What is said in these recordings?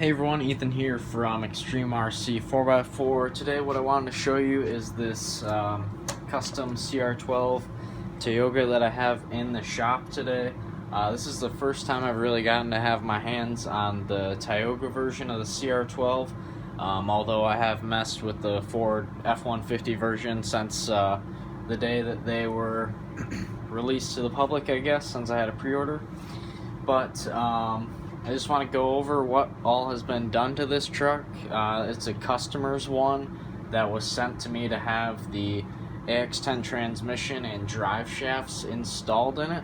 Hey everyone, Ethan here from Extreme RC 4x4. Today what I wanted to show you is this custom CR12 Tioga that I have in the shop today. This is the first time I've really gotten to have my hands on the Tioga version of the CR12, although I have messed with the Ford F-150 version since the day that they were released to the public, I guess, since I had a pre-order. But I just want to go over what all has been done to this truck. It's a customer's one that was sent to me to have the AX10 transmission and drive shafts installed in it.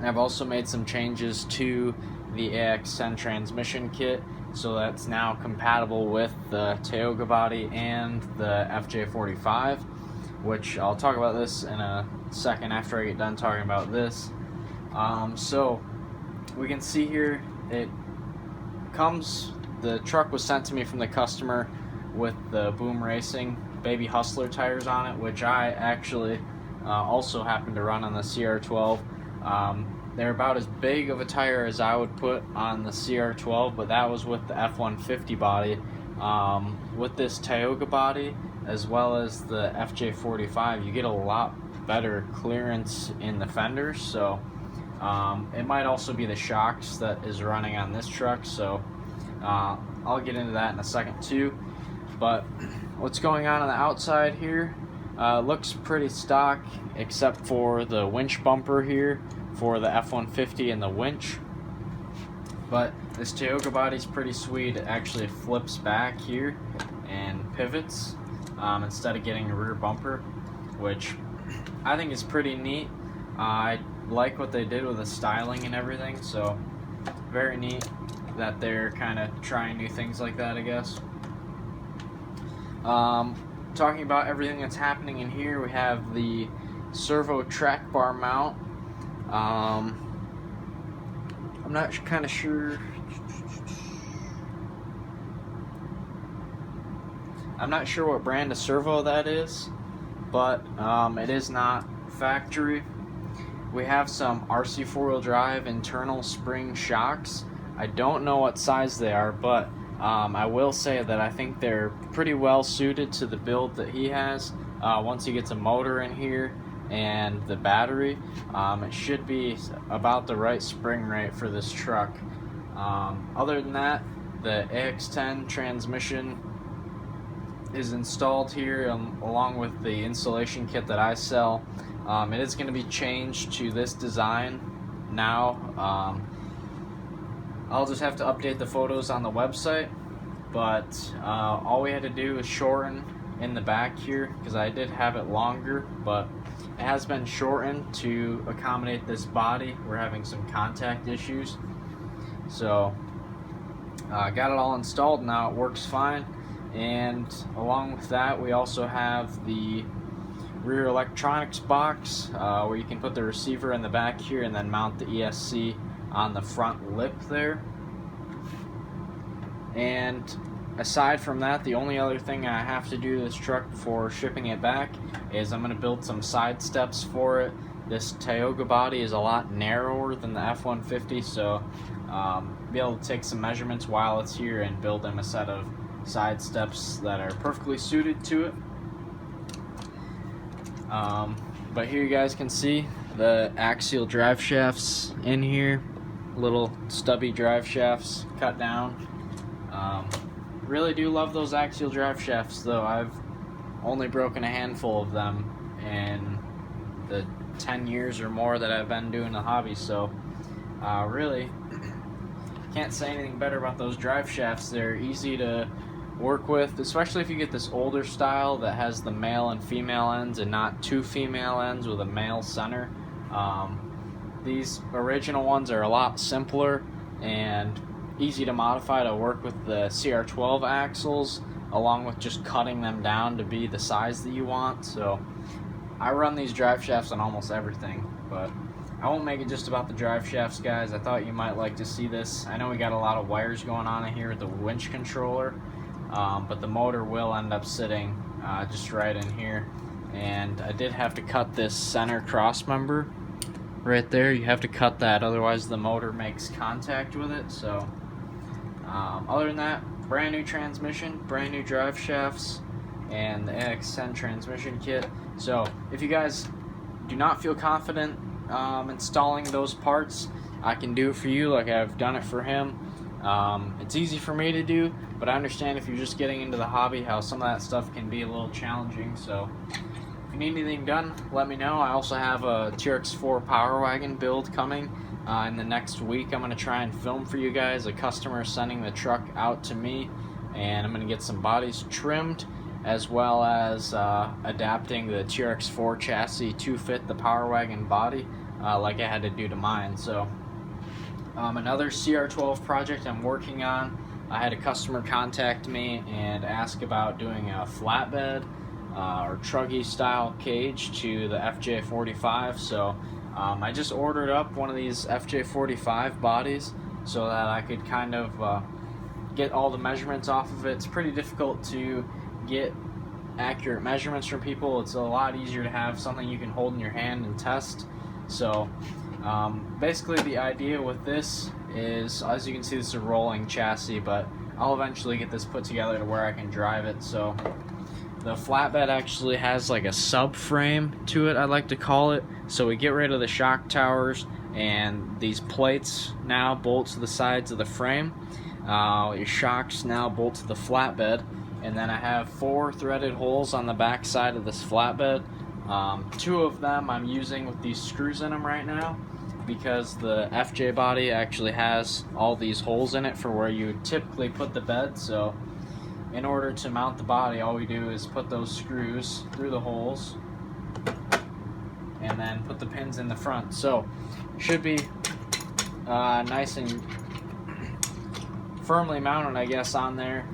I've also made some changes to the AX10 transmission kit, so that's now compatible with the Tioga body and the FJ45, which I'll talk about this in a second after I get done talking about this. So we can see here the truck was sent to me from the customer with the Boom Racing Baby Hustler tires on it, which I actually also happen to run on the CR12. They're about as big of a tire as I would put on the CR12, but that was with the F-150 body. With this Tioga body as well as the FJ45, you get a lot better clearance in the fenders, so it might also be the shocks that is running on this truck, so I'll get into that in a second too. But what's going on the outside here looks pretty stock, except for the winch bumper here for the F-150 and the winch. But this Tioga body's pretty sweet. It actually flips back here and pivots instead of getting a rear bumper, which I think is pretty neat. I like what they did with the styling and everything, so very neat that they're kind of trying new things like that, I guess. Talking about everything that's happening in here, we have the Servo track bar mount. I'm not kind of sure. I'm not sure what brand of servo that is, but it is not factory. We have some RC four-wheel drive internal spring shocks. I don't know what size they are, but I will say that I think they're pretty well suited to the build that he has. Once he gets a motor in here and the battery, it should be about the right spring rate for this truck. Other than that, the AX10 transmission is installed here along with the installation kit that I sell. It is going to be changed to this design now. I'll just have to update the photos on the website, but all we had to do is shorten in the back here, because I did have it longer, but it has been shortened to accommodate this body. We're having some contact issues, so got it all installed now. It works fine. And along with that, we also have the rear electronics box where you can put the receiver in the back here and then mount the ESC on the front lip there. And aside from that, the only other thing I have to do to this truck before shipping it back is I'm going to build some side steps for it. This Tioga body is a lot narrower than the F-150, so be able to take some measurements while it's here and build them a set of side steps that are perfectly suited to it. But here you guys can see the axial drive shafts in here, little stubby drive shafts cut down. Really do love those axial drive shafts, though. I've only broken a handful of them in the 10 years or more that I've been doing the hobby, so really can't say anything better about those drive shafts. They're easy to work with, especially if you get this older style that has the male and female ends and not two female ends with a male center. These original ones are a lot simpler and easy to modify to work with the CR12 axles, along with just cutting them down to be the size that you want. So I run these drive shafts on almost everything, but I won't make it just about the drive shafts, guys. I thought you might like to see this. I know we got a lot of wires going on in here with the winch controller, but the motor will end up sitting just right in here. And I did have to cut this center cross member right there. You have to cut that, otherwise the motor makes contact with it. So Other than that, brand new transmission, brand new drive shafts, and the AX10 transmission kit. So if you guys do not feel confident installing those parts, I can do it for you like I've done it for him. It's easy for me to do, but I understand if you're just getting into the hobby how some of that stuff can be a little challenging. So if you need anything done, let me know. I also have a TRX4 Power Wagon build coming in the next week. I'm going to try and film for you guys. A customer sending the truck out to me, and I'm going to get some bodies trimmed, as well as adapting the TRX4 chassis to fit the Power Wagon body like I had to do to mine. So another CR12 project I'm working on, I had a customer contact me and ask about doing a flatbed or truggy style cage to the FJ45. So I just ordered up one of these FJ45 bodies so that I could kind of get all the measurements off of it. It's pretty difficult to get accurate measurements from people. It's a lot easier to have something you can hold in your hand and test. So basically the idea with this is, as you can see, this is a rolling chassis, but I'll eventually get this put together to where I can drive it. So the flatbed actually has like a subframe to it, I like to call it. So we get rid of the shock towers, and these plates now bolt to the sides of the frame. Your shocks now bolt to the flatbed, and then I have 4 threaded holes on the back side of this flatbed. 2 of them I'm using with these screws in them right now, because the FJ body actually has all these holes in it for where you would typically put the bed. So in order to mount the body, all we do is put those screws through the holes and then put the pins in the front. So should be nice and firmly mounted, I guess, on there.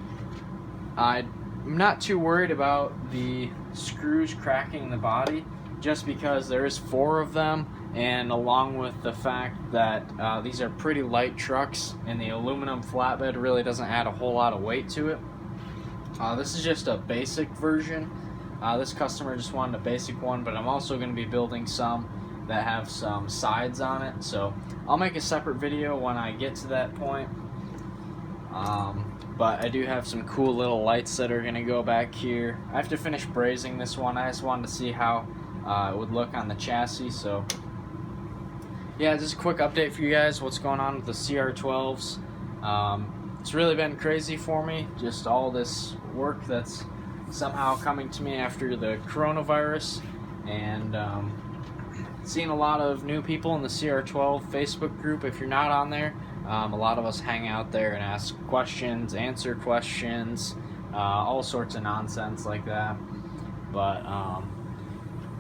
I'm not too worried about the screws cracking the body, just because there is 4 of them, and along with the fact that these are pretty light trucks and the aluminum flatbed really doesn't add a whole lot of weight to it. This is just a basic version. This customer just wanted a basic one, but I'm also going to be building some that have some sides on it, so I'll make a separate video when I get to that point. But I do have some cool little lights that are going to go back here. I have to finish brazing this one. I just wanted to see how it would look on the chassis. So yeah, just a quick update for you guys, what's going on with the CR12s. It's really been crazy for me, just all this work that's somehow coming to me after the coronavirus, and seeing a lot of new people in the CR12 Facebook group. If you're not on there, a lot of us hang out there and ask questions, answer questions, all sorts of nonsense like that. But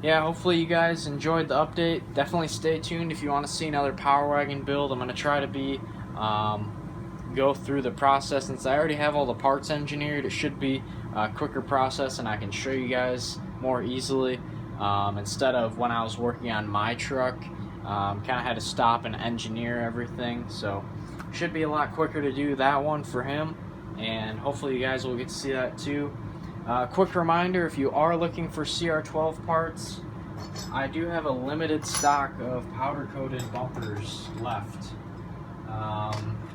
yeah, hopefully you guys enjoyed the update. Definitely stay tuned if you want to see another Power Wagon build. I'm going to try to go through the process. Since I already have all the parts engineered, it should be a quicker process and I can show you guys more easily. Instead of when I was working on my truck, kind of had to stop and engineer everything. So should be a lot quicker to do that one for him, and hopefully you guys will get to see that too. Quick reminder, if you are looking for CR12 parts, I do have a limited stock of powder coated bumpers left.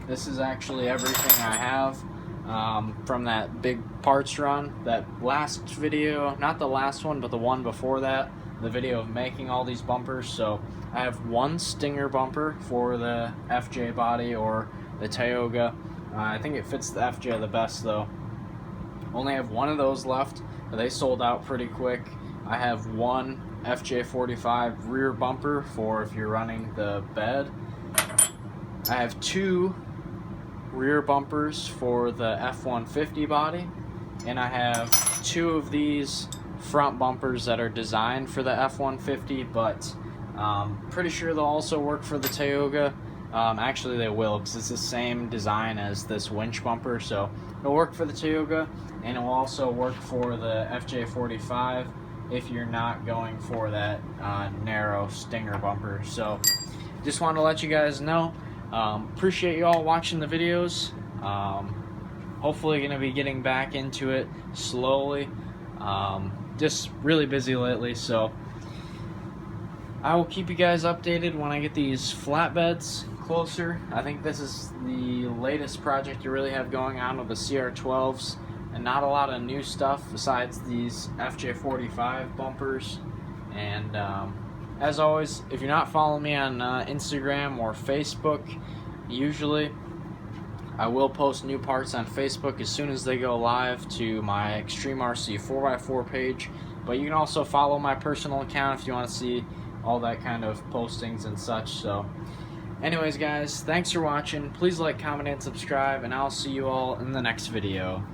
This is actually everything I have from that big parts run. That last video, not the last one, but the one before that, the video of making all these bumpers. So I have 1 stinger bumper for the FJ body or the Tioga. I think it fits the FJ the best though. Only have 1 of those left, but they sold out pretty quick. I have 1 FJ45 rear bumper for if you're running the bed. I have 2 rear bumpers for the F150 body, and I have 2 of these front bumpers that are designed for the F150, but pretty sure they'll also work for the Tioga. Actually they will, because it's the same design as this winch bumper, so it'll work for the Tioga, and it will also work for the FJ45 if you're not going for that narrow stinger bumper. So just wanted to let you guys know. Appreciate you all watching the videos. Hopefully going to be getting back into it slowly. Just really busy lately, so I will keep you guys updated when I get these flatbeds closer. I think this is the latest project you really have going on with the CR12s, and not a lot of new stuff besides these FJ45 bumpers. And as always, if you're not following me on Instagram or Facebook, usually I will post new parts on Facebook as soon as they go live to my Extreme RC 4x4 page. But you can also follow my personal account if you want to see all that kind of postings and such. So anyways guys, thanks for watching. Please like, comment, and subscribe, and I'll see you all in the next video.